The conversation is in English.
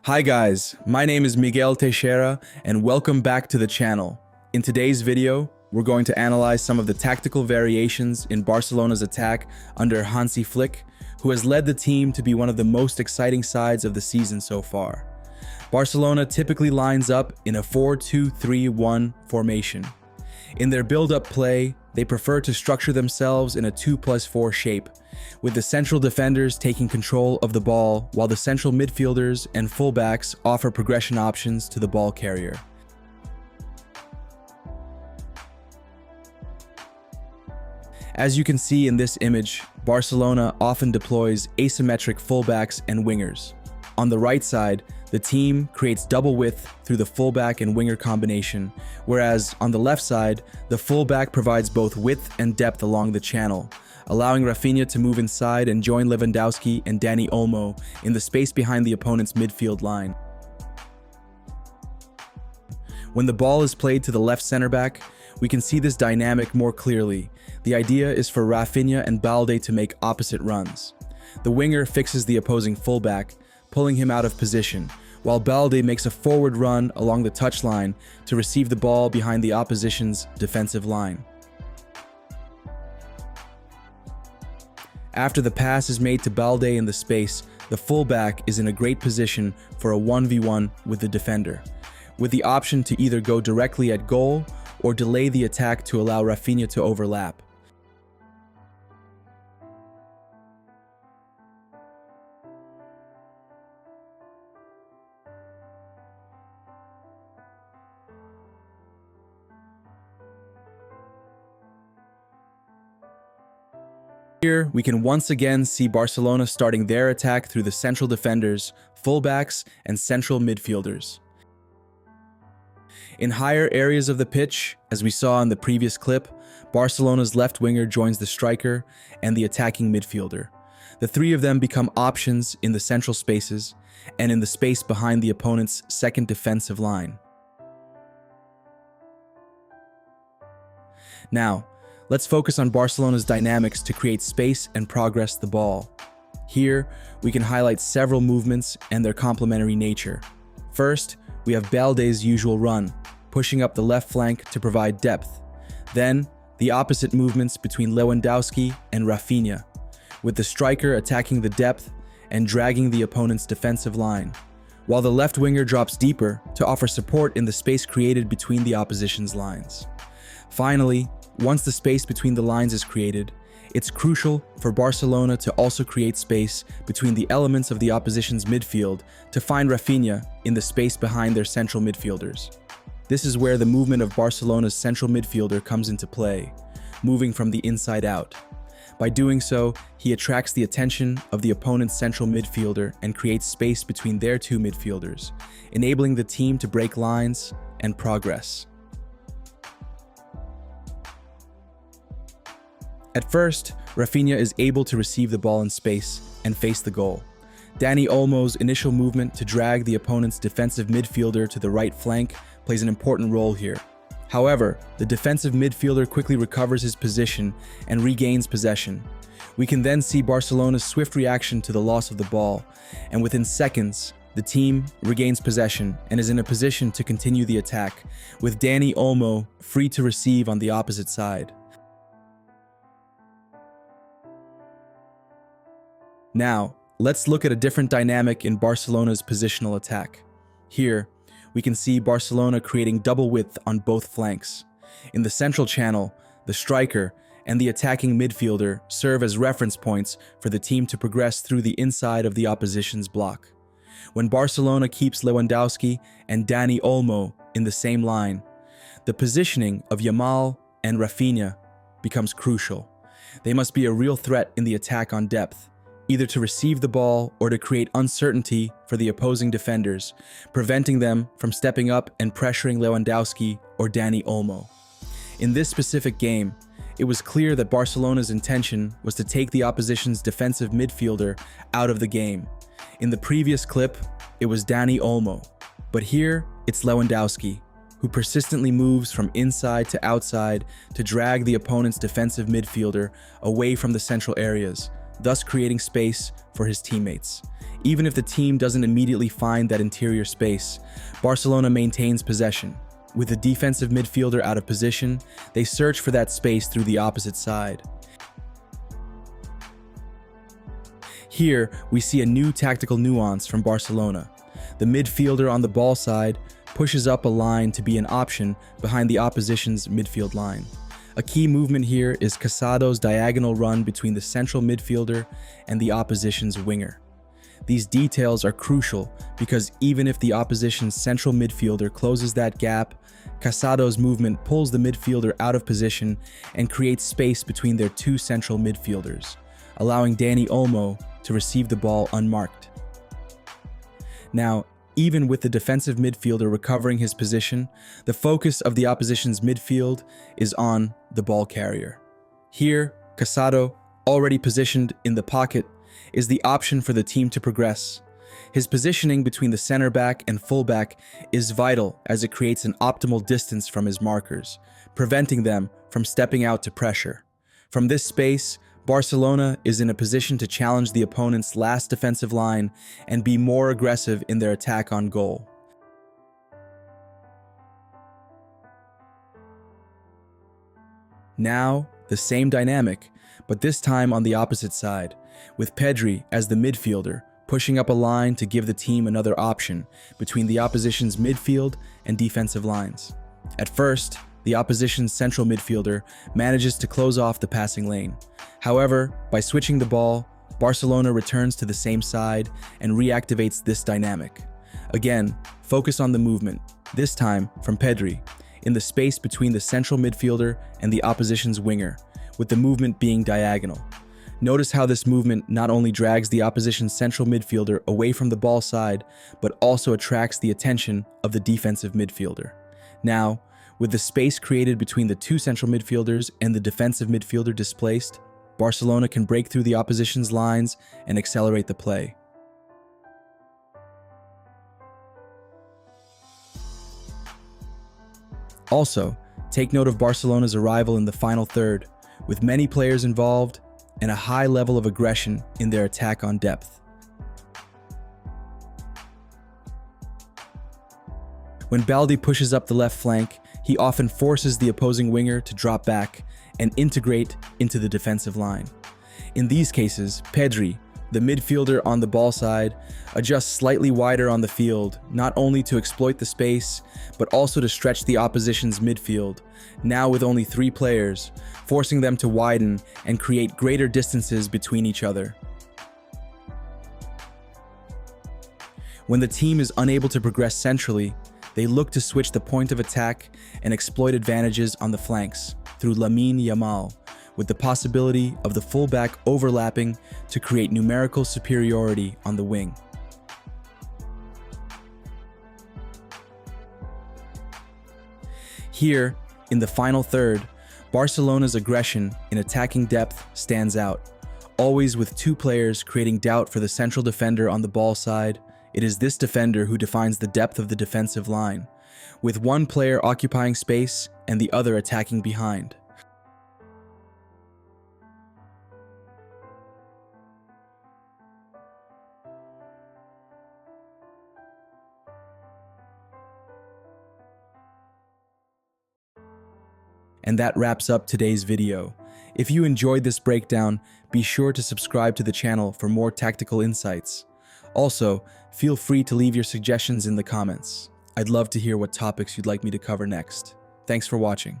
Hi guys, my name is Miguel Teixeira and welcome back to the channel. In today's video, we're going to analyze some of the tactical variations in Barcelona's attack under Hansi Flick, who has led the team to be one of the most exciting sides of the season so far. Barcelona typically lines up in a 4-2-3-1 formation. In their build-up play, they prefer to structure themselves in a 2+4 shape, with the central defenders taking control of the ball while the central midfielders and fullbacks offer progression options to the ball carrier. As you can see in this image, Barcelona often deploys asymmetric fullbacks and wingers. On the right side, the team creates double width through the fullback and winger combination, whereas on the left side, the fullback provides both width and depth along the channel, allowing Rafinha to move inside and join Lewandowski and Dani Olmo in the space behind the opponent's midfield line. When the ball is played to the left center back, we can see this dynamic more clearly. The idea is for Rafinha and Balde to make opposite runs. The winger fixes the opposing fullback, pulling him out of position, while Balde makes a forward run along the touchline to receive the ball behind the opposition's defensive line. After the pass is made to Balde in the space, the fullback is in a great position for a 1v1 with the defender, with the option to either go directly at goal or delay the attack to allow Rafinha to overlap. Here, we can once again see Barcelona starting their attack through the central defenders, fullbacks, and central midfielders. In higher areas of the pitch, as we saw in the previous clip, Barcelona's left winger joins the striker and the attacking midfielder. The three of them become options in the central spaces and in the space behind the opponent's second defensive line. Now, let's focus on Barcelona's dynamics to create space and progress the ball. Here, we can highlight several movements and their complementary nature. First, we have Balde's usual run, pushing up the left flank to provide depth. Then, the opposite movements between Lewandowski and Rafinha, with the striker attacking the depth and dragging the opponent's defensive line, while the left winger drops deeper to offer support in the space created between the opposition's lines. Finally, once the space between the lines is created, it's crucial for Barcelona to also create space between the elements of the opposition's midfield to find Rafinha in the space behind their central midfielders. This is where the movement of Barcelona's central midfielder comes into play, moving from the inside out. By doing so, he attracts the attention of the opponent's central midfielder and creates space between their two midfielders, enabling the team to break lines and progress. At first, Rafinha is able to receive the ball in space and face the goal. Dani Olmo's initial movement to drag the opponent's defensive midfielder to the right flank plays an important role here. However, the defensive midfielder quickly recovers his position and regains possession. We can then see Barcelona's swift reaction to the loss of the ball, and within seconds, the team regains possession and is in a position to continue the attack, with Dani Olmo free to receive on the opposite side. Now, let's look at a different dynamic in Barcelona's positional attack. Here, we can see Barcelona creating double width on both flanks. In the central channel, the striker and the attacking midfielder serve as reference points for the team to progress through the inside of the opposition's block. When Barcelona keeps Lewandowski and Dani Olmo in the same line, the positioning of Yamal and Rafinha becomes crucial. They must be a real threat in the attack on depth, either to receive the ball or to create uncertainty for the opposing defenders, preventing them from stepping up and pressuring Lewandowski or Dani Olmo. In this specific game, it was clear that Barcelona's intention was to take the opposition's defensive midfielder out of the game. In the previous clip, it was Dani Olmo, but here it's Lewandowski, who persistently moves from inside to outside to drag the opponent's defensive midfielder away from the central areas, thus creating space for his teammates. Even if the team doesn't immediately find that interior space, Barcelona maintains possession. With the defensive midfielder out of position, they search for that space through the opposite side. Here, we see a new tactical nuance from Barcelona. The midfielder on the ball side pushes up a line to be an option behind the opposition's midfield line. A key movement here is Casado's diagonal run between the central midfielder and the opposition's winger. These details are crucial because even if the opposition's central midfielder closes that gap, Casado's movement pulls the midfielder out of position and creates space between their two central midfielders, allowing Dani Olmo to receive the ball unmarked. Now, even with the defensive midfielder recovering his position, the focus of the opposition's midfield is on the ball carrier. Here, Casado, already positioned in the pocket, is the option for the team to progress. His positioning between the center back and fullback is vital as it creates an optimal distance from his markers, preventing them from stepping out to pressure. From this space, Barcelona is in a position to challenge the opponent's last defensive line and be more aggressive in their attack on goal. Now, the same dynamic, but this time on the opposite side, with Pedri as the midfielder, pushing up a line to give the team another option between the opposition's midfield and defensive lines. At first, the opposition's central midfielder manages to close off the passing lane. However, by switching the ball, Barcelona returns to the same side and reactivates this dynamic. Again, focus on the movement, this time from Pedri, in the space between the central midfielder and the opposition's winger, with the movement being diagonal. Notice how this movement not only drags the opposition's central midfielder away from the ball side, but also attracts the attention of the defensive midfielder. Now, with the space created between the two central midfielders and the defensive midfielder displaced, Barcelona can break through the opposition's lines and accelerate the play. Also, take note of Barcelona's arrival in the final third, with many players involved and a high level of aggression in their attack on depth. When Balde pushes up the left flank, he often forces the opposing winger to drop back and integrate into the defensive line. In these cases, Pedri, the midfielder on the ball side, adjusts slightly wider on the field, not only to exploit the space, but also to stretch the opposition's midfield, now with only 3 players, forcing them to widen and create greater distances between each other. When the team is unable to progress centrally, they look to switch the point of attack and exploit advantages on the flanks through Lamine Yamal, with the possibility of the fullback overlapping to create numerical superiority on the wing. Here, in the final third, Barcelona's aggression in attacking depth stands out, always with 2 players creating doubt for the central defender on the ball side. It is this defender who defines the depth of the defensive line, with one player occupying space and the other attacking behind. And that wraps up today's video. If you enjoyed this breakdown, be sure to subscribe to the channel for more tactical insights. Also, feel free to leave your suggestions in the comments. I'd love to hear what topics you'd like me to cover next. Thanks for watching.